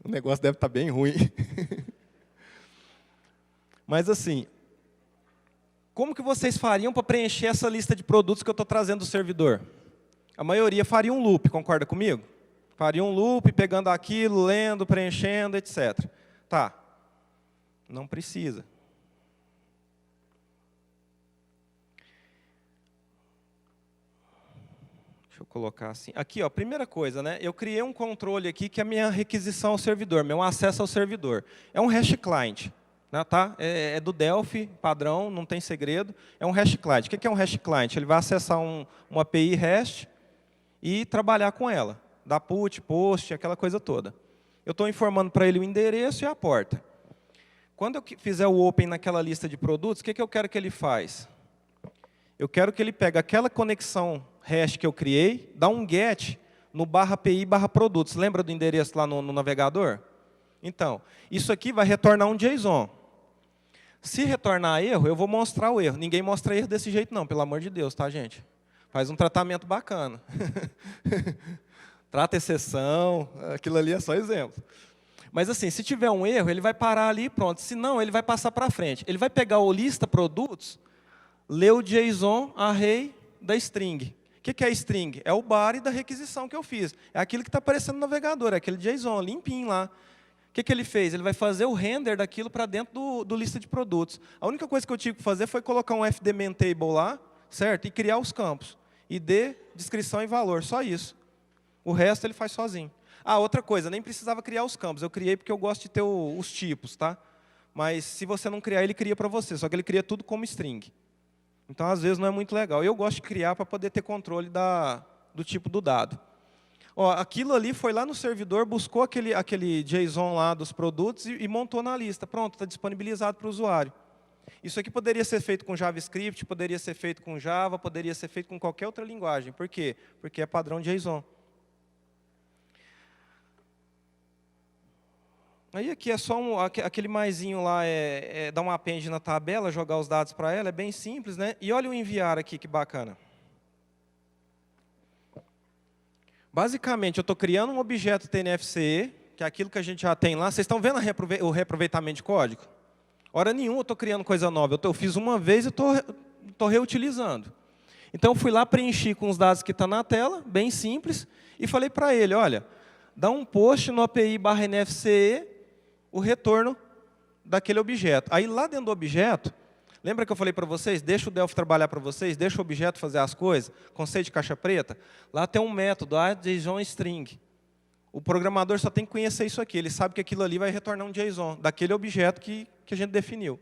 O negócio deve estar bem ruim. Mas assim, como que vocês fariam para preencher essa lista de produtos que eu estou trazendo do servidor? A maioria faria um loop, concorda comigo? Faria um loop, pegando aquilo, lendo, preenchendo, etc. Tá, não precisa. Deixa eu colocar assim. Aqui, ó, primeira coisa, né? Eu criei um controle aqui que é a minha requisição ao servidor, meu acesso ao servidor. É um hash client. Tá? É do Delphi, padrão, não tem segredo. É um hash client. O que é um hash client? Ele vai acessar uma API REST e trabalhar com ela. Dar put, post, aquela coisa toda. Eu estou informando para ele o endereço e a porta. Quando eu fizer o open naquela lista de produtos, o que eu quero que ele faz? Eu quero que ele pegue aquela conexão REST que eu criei, dá um get no /API/produtos. Lembra do endereço lá no navegador? Então, isso aqui vai retornar um JSON. Se retornar erro, eu vou mostrar o erro. Ninguém mostra erro desse jeito não, pelo amor de Deus, tá, gente? Faz um tratamento bacana. Trata exceção, aquilo ali é só exemplo. Mas assim, se tiver um erro, ele vai parar ali e pronto. Se não, ele vai passar para frente. Ele vai pegar o lista produtos, ler o JSON array da string. O que é a string? É o body da requisição que eu fiz. É aquilo que está aparecendo no navegador, é aquele JSON limpinho lá. O que ele fez? Ele vai fazer o render daquilo para dentro do lista de produtos. A única coisa que eu tive que fazer foi colocar um fdmain table lá, certo? E criar os campos. ID, descrição e valor, só isso. O resto ele faz sozinho. Ah, outra coisa, nem precisava criar os campos. Eu criei porque eu gosto de ter os tipos, tá? Mas se você não criar, ele cria para você. Só que ele cria tudo como string. Então, às vezes, não é muito legal. Eu gosto de criar para poder ter controle do tipo do dado. Ó, aquilo ali foi lá no servidor, buscou aquele JSON lá dos produtos e montou na lista. Pronto, está disponibilizado para o usuário. Isso aqui poderia ser feito com JavaScript, poderia ser feito com Java, poderia ser feito com qualquer outra linguagem. Por quê? Porque é padrão JSON. Aí aqui é só aquele maisinho lá, dar um append na tabela, jogar os dados para ela, é bem simples, né? E olha o enviar aqui, que bacana. Basicamente, eu estou criando um objeto TNFCE, que é aquilo que a gente já tem lá. Vocês estão vendo o reaproveitamento de código? Hora nenhuma eu estou criando coisa nova. Eu fiz uma vez e estou reutilizando. Então, eu fui lá, preenchi com os dados que estão na tela, bem simples, e falei para ele, olha, dá um post no API/NFCE, o retorno daquele objeto. Aí, lá dentro do objeto, lembra que eu falei para vocês, deixa o Delphi trabalhar para vocês, deixa o objeto fazer as coisas, conceito de caixa preta? Lá tem um método, JSON_string. O programador só tem que conhecer isso aqui, ele sabe que aquilo ali vai retornar um JSON, daquele objeto que a gente definiu.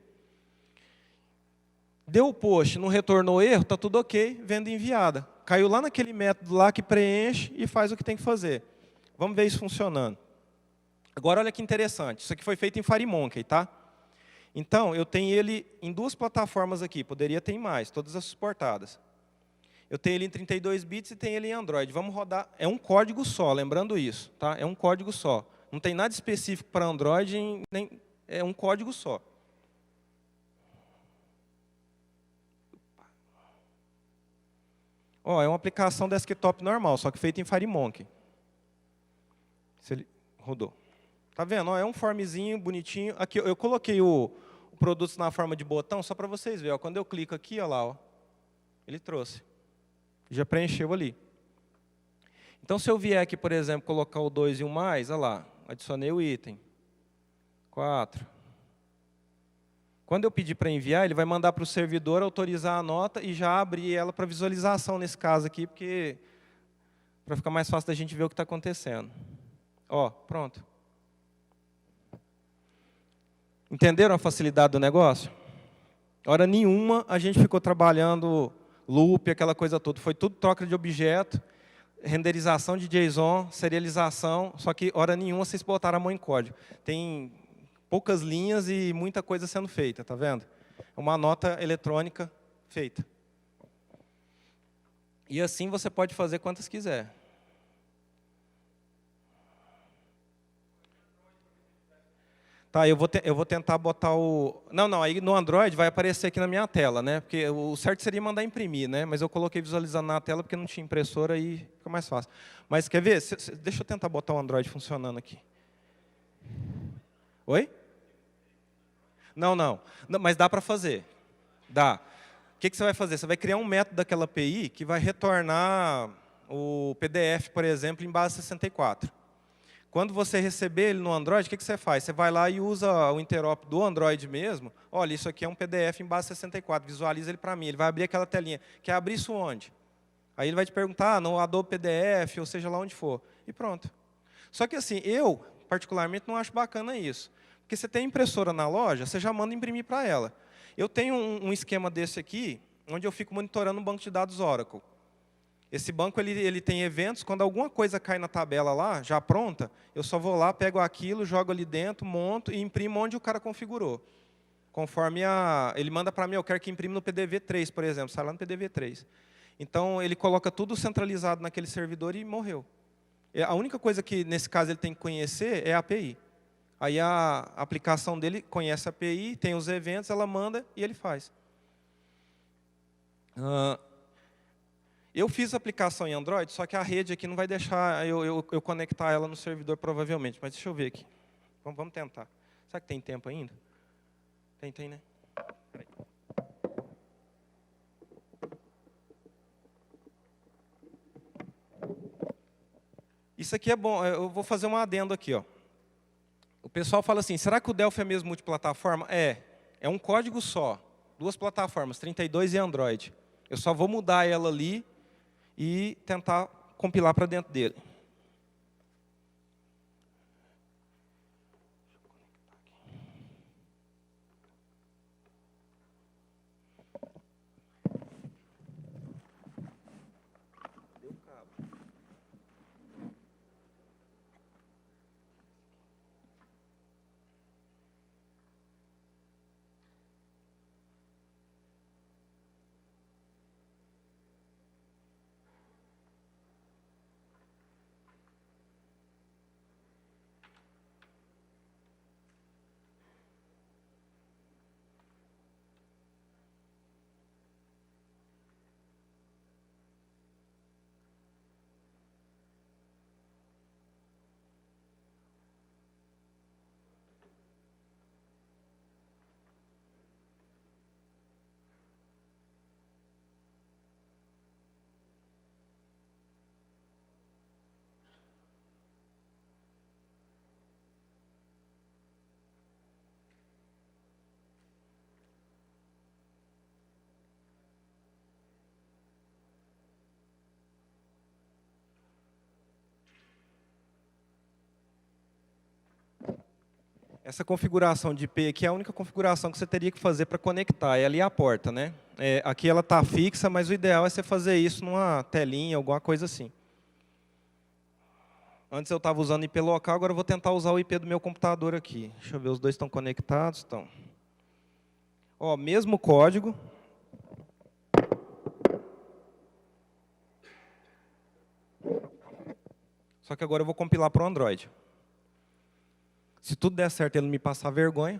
Deu o post, não retornou erro, está tudo ok, venda enviada. Caiu lá naquele método lá que preenche e faz o que tem que fazer. Vamos ver isso funcionando. Agora, olha que interessante, isso aqui foi feito em FireMonkey, tá? Então, eu tenho ele em duas plataformas aqui, poderia ter em mais, todas as suportadas. Eu tenho ele em 32 bits e tenho ele em Android. Vamos rodar, é um código só, lembrando isso, tá? É um código só. Não tem nada específico para Android, nem, é um código só. Ó, é uma aplicação desktop normal, só que feita em FireMonkey. Se ele rodou. Tá vendo? Ó, é um formzinho bonitinho. Aqui eu coloquei o produto na forma de botão só para vocês verem. Ó, quando eu clico aqui, ó lá, ó, ele trouxe. Já preencheu ali. Então, se eu vier aqui, por exemplo, colocar o 2 e o mais, olha lá, adicionei o item. 4. Quando eu pedir para enviar, ele vai mandar para o servidor autorizar a nota e já abrir ela para visualização nesse caso aqui, porque para ficar mais fácil da gente ver o que está acontecendo. Ó, pronto. Entenderam a facilidade do negócio? Hora nenhuma a gente ficou trabalhando loop, aquela coisa toda. Foi tudo troca de objeto, renderização de JSON, serialização, só que hora nenhuma vocês botaram a mão em código. Tem poucas linhas e muita coisa sendo feita, tá vendo? É uma nota eletrônica feita. E assim você pode fazer quantas quiser. Tá, eu vou tentar botar o... Não, aí no Android vai aparecer aqui na minha tela, né? Porque o certo seria mandar imprimir, né? Mas eu coloquei visualizando na tela porque não tinha impressora e fica mais fácil. Mas quer ver? Deixa eu tentar botar o Android funcionando aqui. Oi? Não, mas dá para fazer. Dá. O que você vai fazer? Você vai criar um método daquela API que vai retornar o PDF, por exemplo, em base 64. Quando você receber ele no Android, o que você faz? Você vai lá e usa o interop do Android mesmo. Olha, isso aqui é um PDF em base 64, visualiza ele para mim. Ele vai abrir aquela telinha. Quer abrir isso onde? Aí ele vai te perguntar, no Adobe PDF, ou seja lá onde for. E pronto. Só que assim, eu, particularmente, não acho bacana isso. Porque você tem impressora na loja, você já manda imprimir para ela. Eu tenho um esquema desse aqui, onde eu fico monitorando um banco de dados Oracle. Esse banco ele tem eventos, quando alguma coisa cai na tabela lá, já pronta, eu só vou lá, pego aquilo, jogo ali dentro, monto e imprimo onde o cara configurou. Conforme ele manda para mim, eu quero que imprime no PDV3, por exemplo, sai lá no PDV3. Então, ele coloca tudo centralizado naquele servidor e morreu. A única coisa que, nesse caso, ele tem que conhecer é a API. Aí a aplicação dele conhece a API, tem os eventos, ela manda e ele faz. Eu fiz a aplicação em Android, só que a rede aqui não vai deixar eu conectar ela no servidor, provavelmente. Mas deixa eu ver aqui. Vamos tentar. Será que tem tempo ainda? Tem, né? Peraí. Isso aqui é bom. Eu vou fazer um adendo aqui, ó. O pessoal fala assim, será que o Delphi é mesmo multiplataforma? É um código só. Duas plataformas, 32 e Android. Eu só vou mudar ela ali e tentar compilar para dentro dele. Essa configuração de IP aqui é a única configuração que você teria que fazer para conectar. É ali a porta, né? Aqui ela está fixa, mas o ideal é você fazer isso numa telinha, alguma coisa assim. Antes eu estava usando IP local, agora eu vou tentar usar o IP do meu computador aqui. Deixa eu ver, os dois estão conectados? Estão. Ó, mesmo código. Só que agora eu vou compilar para o Android. Se tudo der certo, ele não me passar vergonha.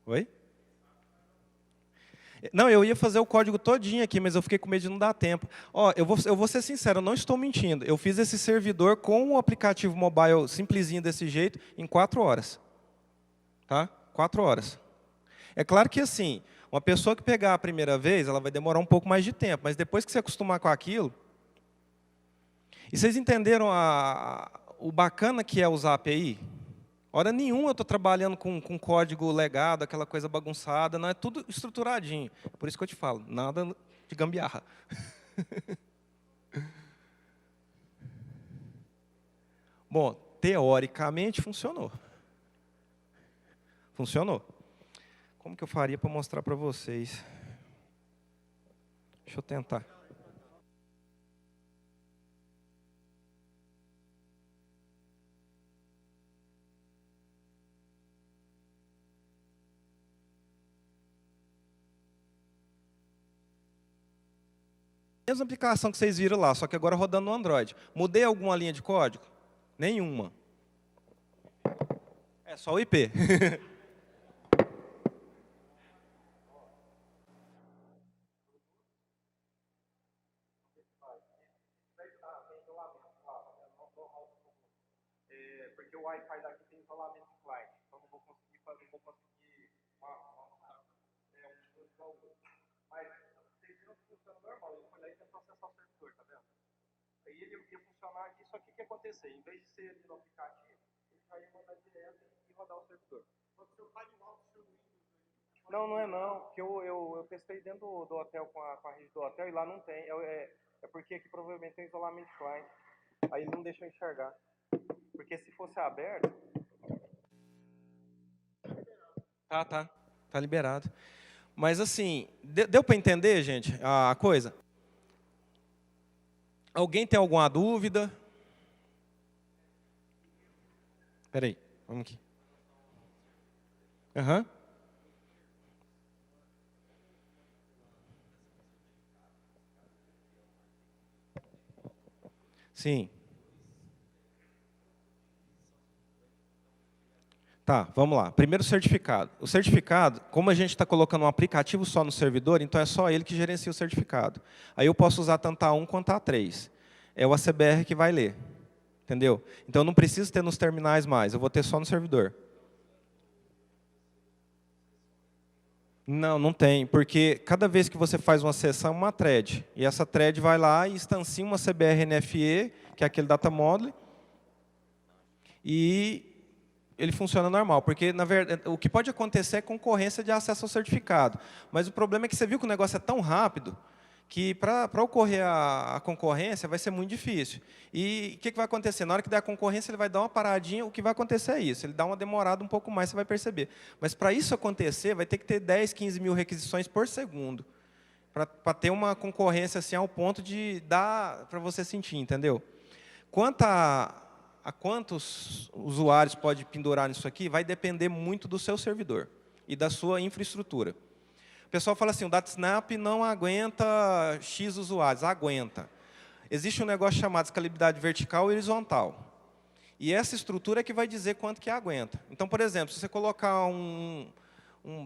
Oi? Não, eu ia fazer o código todinho aqui, mas eu fiquei com medo de não dar tempo. Ó, eu vou ser sincero, eu não estou mentindo. Eu fiz esse servidor com um aplicativo mobile simplesinho desse jeito em 4 horas. Tá? 4 horas. É claro que assim, uma pessoa que pegar a primeira vez, ela vai demorar um pouco mais de tempo, mas depois que você acostumar com aquilo... E vocês entenderam o bacana que é usar a API? Hora nenhuma eu estou trabalhando com código legado, aquela coisa bagunçada, não é tudo estruturadinho. Por isso que eu te falo, nada de gambiarra. Bom, teoricamente funcionou. Funcionou. Como que eu faria para mostrar para vocês? Deixa eu tentar. Mesma aplicação que vocês viram lá, só que agora rodando no Android. Mudei alguma linha de código? Nenhuma. É só o IP. Porque o Wi-Fi daqui tem isolamento de client, então não vou conseguir fazer, não vou conseguir mas vocês viram que funciona normal, ele foi lá e tentou acessar o servidor, tá vendo? Aí ele ia funcionar aqui, só que o que ia acontecer? Em vez de ser no aplicativo, ele já ia mandar direto e rodar o servidor. Não, não é não, porque eu testei dentro do hotel com a rede do hotel e lá não tem. É porque aqui provavelmente tem isolamento de client. Aí ele não deixa eu enxergar. Porque se fosse aberto... Tá liberado. Mas assim, deu para entender, gente, a coisa? Alguém tem alguma dúvida? Espera aí, vamos aqui. Aham. Sim. Tá, vamos lá. Primeiro o certificado. O certificado, como a gente está colocando um aplicativo só no servidor, então é só ele que gerencia o certificado. Aí eu posso usar tanto a 1 quanto a 3. É o ACBR que vai ler. Entendeu? Então eu não preciso ter nos terminais mais, eu vou ter só no servidor. Não, não tem, porque cada vez que você faz uma sessão, uma thread. E essa thread vai lá e instancia uma CBRNFE, que é aquele data model, e ele funciona normal, porque, na verdade, o que pode acontecer é concorrência de acesso ao certificado. Mas o problema é que você viu que o negócio é tão rápido que, para ocorrer a concorrência, vai ser muito difícil. E o que vai acontecer? Na hora que der a concorrência, ele vai dar uma paradinha, o que vai acontecer é isso. Ele dá uma demorada um pouco mais, você vai perceber. Mas, para isso acontecer, vai ter que ter 10, 15 mil requisições por segundo, para ter uma concorrência assim, ao ponto de dar para você sentir, entendeu? Quanto a quantos usuários pode pendurar nisso aqui, vai depender muito do seu servidor e da sua infraestrutura. O pessoal fala assim, o DataSnap não aguenta X usuários. Aguenta. Existe um negócio chamado escalabilidade vertical e horizontal. E essa estrutura é que vai dizer quanto que aguenta. Então, por exemplo, se você colocar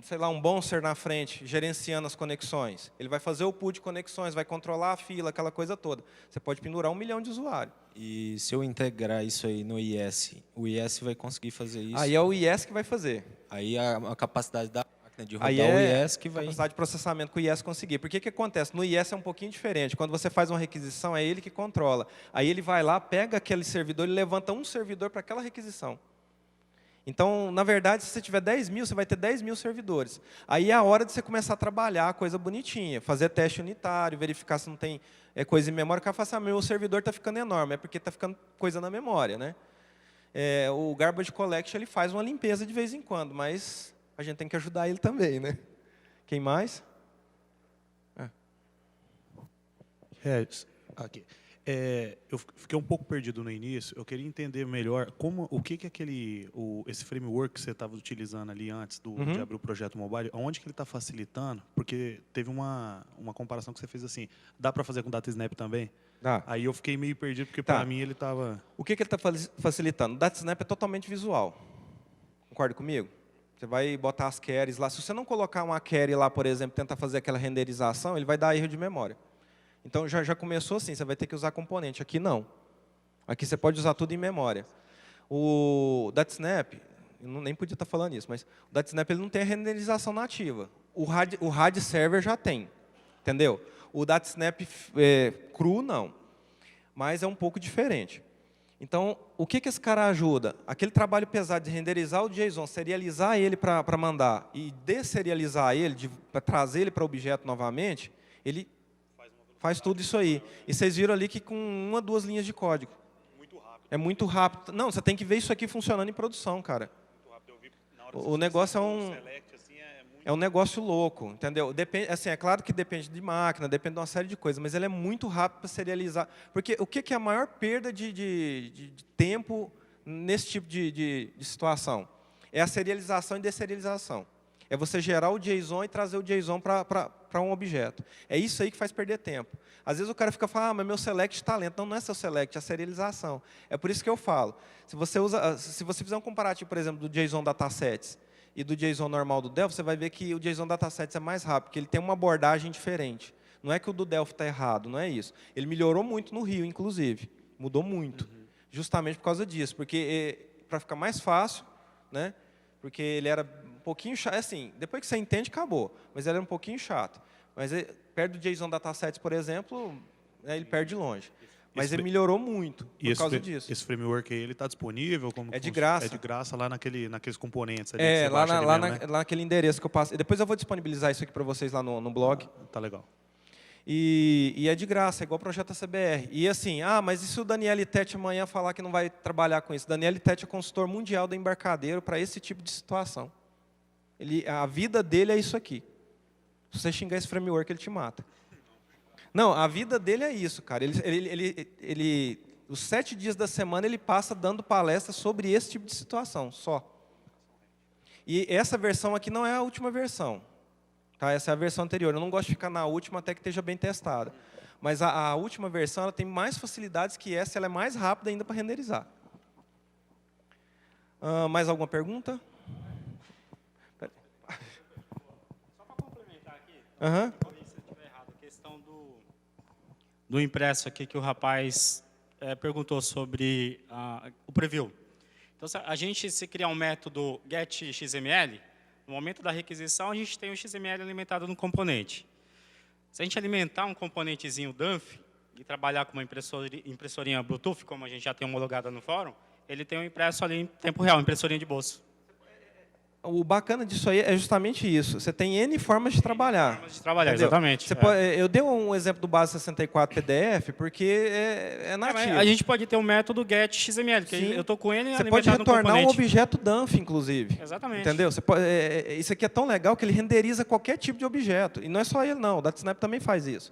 sei lá, um Bonser na frente, gerenciando as conexões, ele vai fazer o pool de conexões, vai controlar a fila, aquela coisa toda. Você pode pendurar 1 milhão de usuários. E se eu integrar isso aí no IS, o IS vai conseguir fazer isso? Aí é o IS que vai fazer. Aí a capacidade da máquina de rodar aí o IS que vai... a capacidade de processamento que o IS conseguir. Porque o que acontece? No IS é um pouquinho diferente. Quando você faz uma requisição, é ele que controla. Aí ele vai lá, pega aquele servidor e levanta um servidor para aquela requisição. Então, na verdade, se você tiver 10 mil, você vai ter 10 mil servidores. Aí é a hora de você começar a trabalhar a coisa bonitinha, fazer teste unitário, verificar se não tem coisa em memória. O cara fala assim, meu servidor está ficando enorme, é porque está ficando coisa na memória, né? O Garbage Collection ele faz uma limpeza de vez em quando, mas a gente tem que ajudar ele também, né? Quem mais? Aqui. Eu fiquei um pouco perdido no início. Eu queria entender melhor o que esse framework que você estava utilizando ali antes de abrir o projeto mobile, onde que ele está facilitando? Porque teve uma comparação que você fez assim, dá para fazer com DataSnap também? Dá. Aí eu fiquei meio perdido, porque para mim ele estava... O que ele está facilitando? O DataSnap é totalmente visual. Concorda comigo? Você vai botar as queries lá. Se você não colocar uma query lá, por exemplo, tentar fazer aquela renderização, ele vai dar erro de memória. Então, já começou assim, você vai ter que usar componente. Aqui, não. Aqui você pode usar tudo em memória. O DataSnap, eu nem podia estar falando isso, mas o DataSnap ele não tem a renderização nativa. O RAD Server já tem, entendeu? O DataSnap cru, não. Mas é um pouco diferente. Então, o que esse cara ajuda? Aquele trabalho pesado de renderizar o JSON, serializar ele para mandar e desserializar ele, para trazer ele para o objeto novamente, ele faz tudo isso aí. E vocês viram ali que com 1 ou 2 linhas de código. Muito rápido. É muito rápido. Não, você tem que ver isso aqui funcionando em produção, cara. Muito rápido. Eu vi, na hora O negócio é muito... um negócio louco, entendeu? Depende, assim, é claro que depende de máquina, depende de uma série de coisas, mas ele é muito rápido para serializar. Porque o que é a maior perda de tempo nesse tipo de situação? É a serialização e desserialização. É você gerar o JSON e trazer o JSON para um objeto. É isso aí que faz perder tempo. Às vezes o cara fica falando, mas meu select está lento. Não, não é seu select, é a serialização. É por isso que eu falo. Se você fizer um comparativo, por exemplo, do JSON datasets e do JSON normal do Delphi, você vai ver que o JSON datasets é mais rápido, porque ele tem uma abordagem diferente. Não é que o do Delphi está errado, não é isso. Ele melhorou muito no Rio, inclusive. Mudou muito. Justamente por causa disso. Porque para ficar mais fácil, né? Porque ele era um pouquinho chato. Assim, depois que você entende, acabou. Mas ele era um pouquinho chato. Mas perto do JSON Datasets, por exemplo, ele perde longe. Mas ele melhorou muito por causa disso. Esse framework aí, ele está disponível? É de graça. É de graça lá naqueles componentes. Ali É, que você lá naquele endereço que eu passo. Depois eu vou disponibilizar isso aqui para vocês lá no blog. Tá legal. E é de graça, é igual o projeto CBR. E assim, mas e se o Daniel Tete amanhã falar que não vai trabalhar com isso? Daniel Tete é consultor mundial do embarcadeiro para esse tipo de situação. A vida dele é isso aqui. Se você xingar esse framework, ele te mata. Não, a vida dele é isso, cara. Os 7 dias da semana ele passa dando palestras sobre esse tipo de situação, só. E essa versão aqui não é a última versão. Tá? Essa é a versão anterior. Eu não gosto de ficar na última até que esteja bem testada. Mas a última versão ela tem mais facilidades que essa, ela é mais rápida ainda para renderizar. Mais alguma pergunta? Só para complementar aqui, se eu estiver errado, a questão do impresso aqui que o rapaz perguntou sobre o preview. Então, se criar um método getXML, no momento da requisição, a gente tem o XML alimentado no componente. Se a gente alimentar um componentezinho DANF e trabalhar com uma impressorinha Bluetooth, como a gente já tem homologada no fórum, ele tem um impresso ali em tempo real, impressorinha de bolso. O bacana disso aí é justamente isso. Você tem N formas de trabalhar. Formas de trabalhar, exatamente. Eu dei um exemplo do base 64 PDF, porque é nativo. A gente pode ter um método getXML, que eu estou com ele Você alimentado pode retornar no componente. um objeto DANF, inclusive. Exatamente. Entendeu? Isso aqui é tão legal que ele renderiza qualquer tipo de objeto. E não é só ele, não. O DataSnap também faz isso.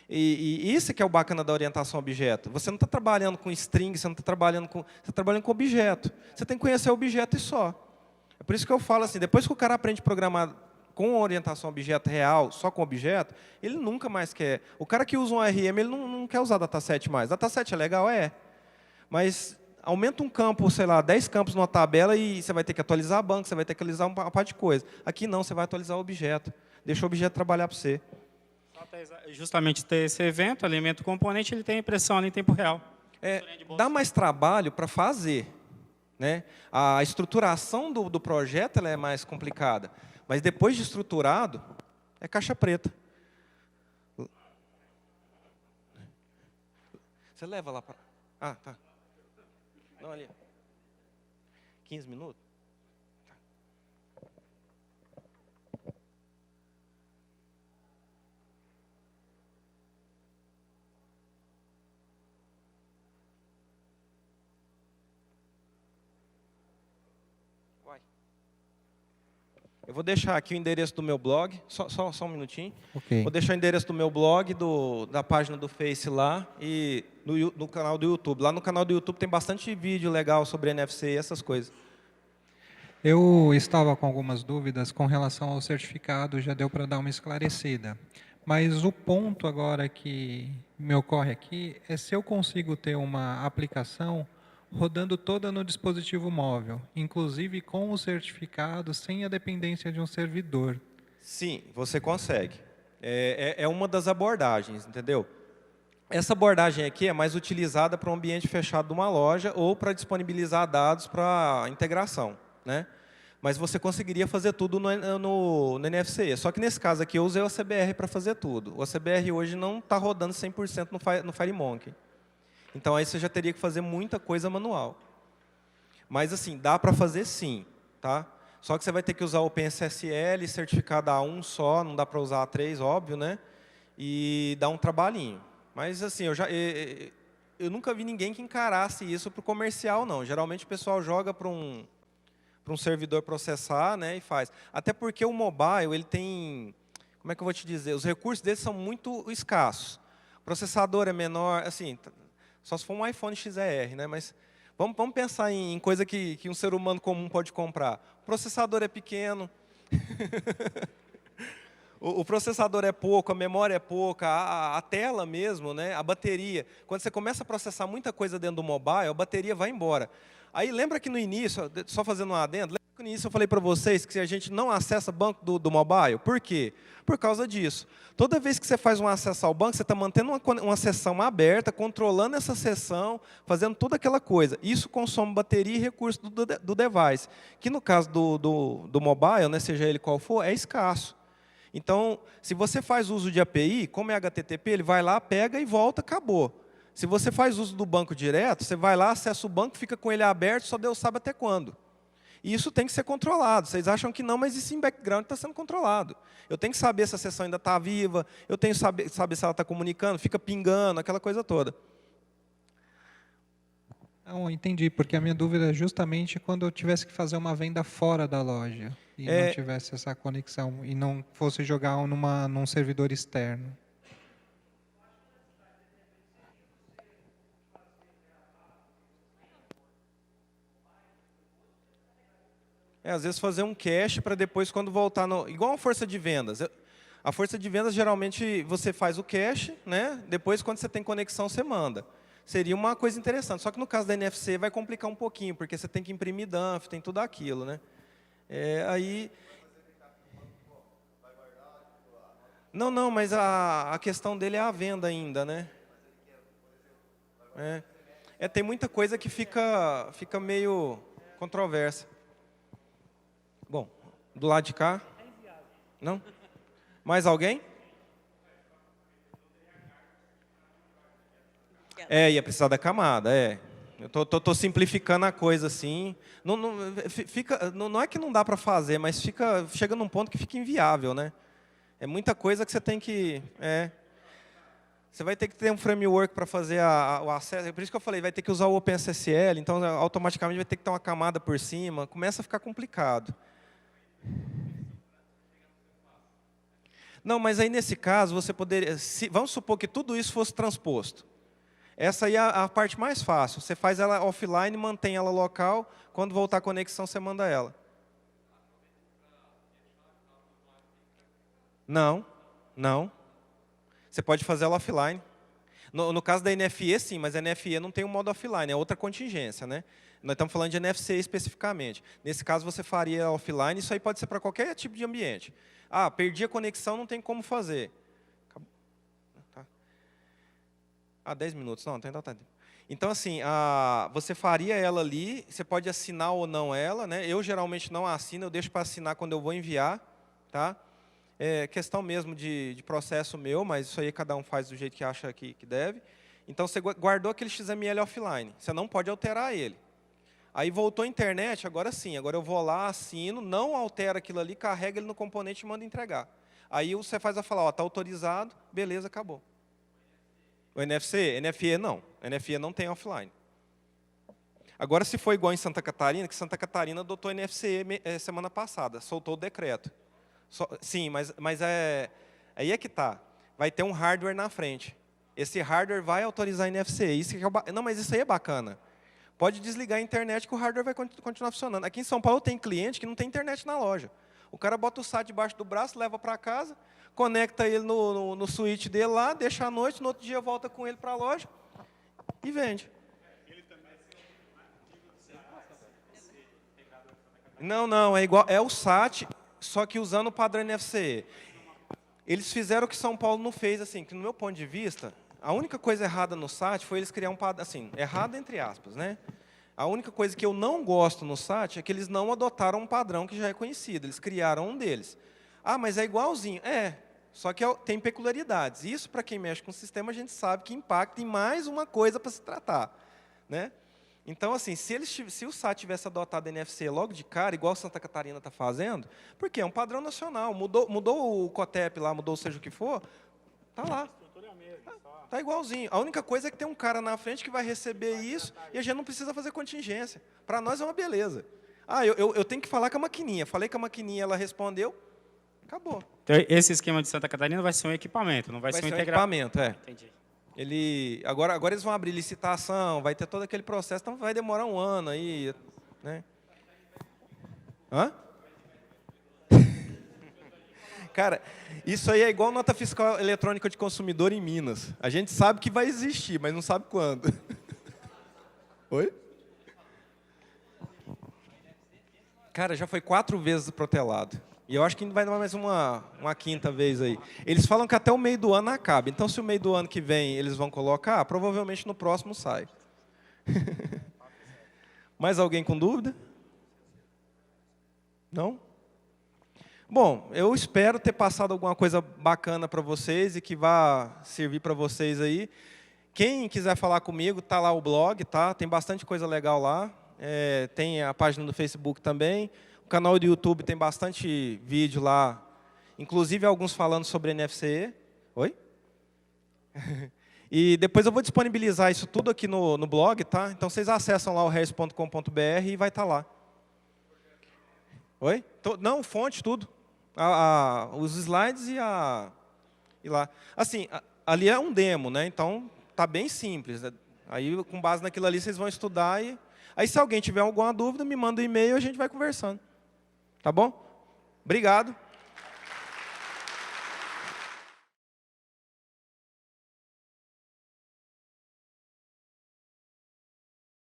E isso que é o bacana da orientação a objeto. Você não está trabalhando com string, você não está trabalhando com... Você está trabalhando com objeto. Você tem que conhecer o objeto e só. É por isso que eu falo assim, depois que o cara aprende a programar com orientação a objeto real, só com objeto, ele nunca mais quer. O cara que usa um RM, ele não quer usar dataset mais. Dataset é legal? É. Mas aumenta um campo, sei lá, 10 campos numa tabela e você vai ter que atualizar a banca, você vai ter que atualizar uma parte de coisa. Aqui não, você vai atualizar o objeto. Deixa o objeto trabalhar para você. Justamente ter esse evento, alimenta o componente, ele tem a impressão ali em tempo real. Dá mais trabalho para fazer. Né? A estruturação do projeto ela é mais complicada, mas depois de estruturado, é caixa preta. Você leva lá para... tá. Não, ali. 15 minutos? Eu vou deixar aqui o endereço do meu blog, só um minutinho. Ok. Vou deixar o endereço do meu blog, da página do Face lá e no canal do YouTube. Lá no canal do YouTube tem bastante vídeo legal sobre NFC e essas coisas. Eu estava com algumas dúvidas com relação ao certificado, já deu para dar uma esclarecida. Mas o ponto agora que me ocorre aqui é se eu consigo ter uma aplicação rodando toda no dispositivo móvel, inclusive com o certificado, sem a dependência de um servidor. Sim, você consegue. É uma das abordagens, entendeu? Essa abordagem aqui é mais utilizada para um ambiente fechado de uma loja ou para disponibilizar dados para integração, né? Mas você conseguiria fazer tudo no NFC. Só que nesse caso aqui eu usei o ACBR para fazer tudo. O ACBR hoje não está rodando 100% no FireMonkey. Então aí você já teria que fazer muita coisa manual. Mas assim, dá para fazer sim, tá? Só que você vai ter que usar o OpenSSL, certificado A1 só, não dá para usar A3, óbvio, né? E dá um trabalhinho. Mas assim, eu nunca vi ninguém que encarasse isso para o comercial, não. Geralmente o pessoal joga para um servidor processar, né, e faz. Até porque o mobile, ele tem, como é que eu vou te dizer, os recursos dele são muito escassos. O processador é menor, assim, só se for um iPhone XR, né, mas vamos pensar em coisa que um ser humano comum pode comprar. O processador é pequeno, o processador é pouco, a memória é pouca, a tela mesmo, né, a bateria. Quando você começa a processar muita coisa dentro do mobile, a bateria vai embora. Aí lembra que no início, só fazendo um adendo, lembra que no início eu falei para vocês que a gente não acessa banco do mobile? Por quê? Por causa disso. Toda vez que você faz um acesso ao banco, você está mantendo uma sessão aberta, controlando essa sessão, fazendo toda aquela coisa. Isso consome bateria e recurso do device, que no caso do mobile, né, seja ele qual for, é escasso. Então, se você faz uso de API, como é HTTP, ele vai lá, pega e volta, acabou. Se você faz uso do banco direto, você vai lá, acessa o banco, fica com ele aberto, só Deus sabe até quando. E isso tem que ser controlado. Vocês acham que não, mas isso em background está sendo controlado. Eu tenho que saber se a sessão ainda está viva, eu tenho que saber se ela está comunicando, fica pingando, aquela coisa toda. Não, entendi, porque a minha dúvida é justamente quando eu tivesse que fazer uma venda fora da loja e não tivesse essa conexão e não fosse jogar num servidor externo. Às vezes fazer um cache para depois, quando voltar igual a força de vendas. A força de vendas, geralmente, você faz o cache, né? Depois, quando você tem conexão, você manda. Seria uma coisa interessante. Só que no caso da NFC vai complicar um pouquinho, porque você tem que imprimir dump, tem tudo aquilo, né? Aí... Não, mas a questão dele é a venda ainda, né? Tem muita coisa que fica meio controversa. Bom, do lado de cá? Não? Mais alguém? Ia precisar da camada, Eu tô simplificando a coisa assim. Não é que não dá para fazer, mas chega num ponto que fica inviável, né? É muita coisa que você tem que... Você vai ter que ter um framework para fazer o acesso. Por isso que eu falei, vai ter que usar o OpenSSL, então automaticamente vai ter que ter uma camada por cima. Começa a ficar complicado. Não, mas aí nesse caso você poderia... vamos supor que tudo isso fosse transposto. Essa aí é a parte mais fácil. Você faz ela offline, mantém ela local. Quando voltar a conexão, você manda ela. Não. Você pode fazer ela offline. No caso da NFE, sim, mas a NFE não tem um modo offline, é outra contingência, né? Nós estamos falando de NFC especificamente. Nesse caso, você faria offline, isso aí pode ser para qualquer tipo de ambiente. Perdi a conexão, não tem como fazer. Tá. 10 minutos, não tem tempo. Então, assim, você faria ela ali, você pode assinar ou não ela, né? Eu geralmente não assino, eu deixo para assinar quando eu vou enviar, tá? É questão mesmo de processo meu, mas isso aí cada um faz do jeito que acha que deve. Então, você guardou aquele XML offline, você não pode alterar ele. Aí voltou a internet, agora sim, agora eu vou lá, assino, não altera aquilo ali, carrega ele no componente e manda entregar. Aí você faz a falar, está autorizado, beleza, acabou. O NFC? NFE não. NFE não tem offline. Agora, se for igual em Santa Catarina, que Santa Catarina adotou NFC semana passada, soltou o decreto. Sim, mas aí é que está. Vai ter um hardware na frente. Esse hardware vai autorizar NFC. Não, mas isso aí é bacana. Pode desligar a internet que o hardware vai continuar funcionando. Aqui em São Paulo tem cliente que não tem internet na loja. O cara bota o SAT debaixo do braço, leva para casa, conecta ele no switch dele lá, deixa à noite, no outro dia volta com ele para a loja e vende. Não, é igual, é o SAT, só que usando o padrão NFC. Eles fizeram o que São Paulo não fez, assim, que no meu ponto de vista, a única coisa errada no SAT foi eles criar um padrão, assim, errado entre aspas, né? A única coisa que eu não gosto no SAT é que eles não adotaram um padrão que já é conhecido, eles criaram um deles. Ah, mas é igualzinho. Só que tem peculiaridades. Isso, para quem mexe com o sistema, a gente sabe que impacta em mais uma coisa para se tratar, né? Então, assim, se o SAT tivesse adotado NFC logo de cara, igual Santa Catarina está fazendo, porque é um padrão nacional, mudou o COTEP lá, mudou seja o que for, está lá. Está igualzinho. A única coisa é que tem um cara na frente que vai receber isso e a gente não precisa fazer contingência. Para nós é uma beleza. Eu tenho que falar com a maquininha. Falei com a maquininha, ela respondeu, acabou. Então, esse esquema de Santa Catarina vai ser um equipamento, não vai ser um integrador. Equipamento, Entendi. Agora eles vão abrir licitação, vai ter todo aquele processo, então vai demorar um ano aí, né? Hã? Cara, isso aí é igual nota fiscal eletrônica de consumidor em Minas. A gente sabe que vai existir, mas não sabe quando. Oi? Cara, já foi 4 vezes protelado. E eu acho que vai dar mais uma 5ª vez aí. Eles falam que até o meio do ano acaba. Então, se o meio do ano que vem eles vão colocar, provavelmente no próximo sai. Mais alguém com dúvida? Não? Bom, eu espero ter passado alguma coisa bacana para vocês e que vá servir para vocês aí. Quem quiser falar comigo, está lá o blog, tá? Tem bastante coisa legal lá. Tem a página do Facebook também. O canal do YouTube tem bastante vídeo lá, inclusive alguns falando sobre NFC. Oi? E depois eu vou disponibilizar isso tudo aqui no blog, tá? Então vocês acessam lá o harris.com.br e vai estar lá. Oi? Não, fonte, tudo. Os slides e lá. Assim, ali é um demo, né? Então tá bem simples. Né? Aí, com base naquilo ali, vocês vão estudar. Aí, se alguém tiver alguma dúvida, me manda um e-mail e a gente vai conversando. Tá bom? Obrigado.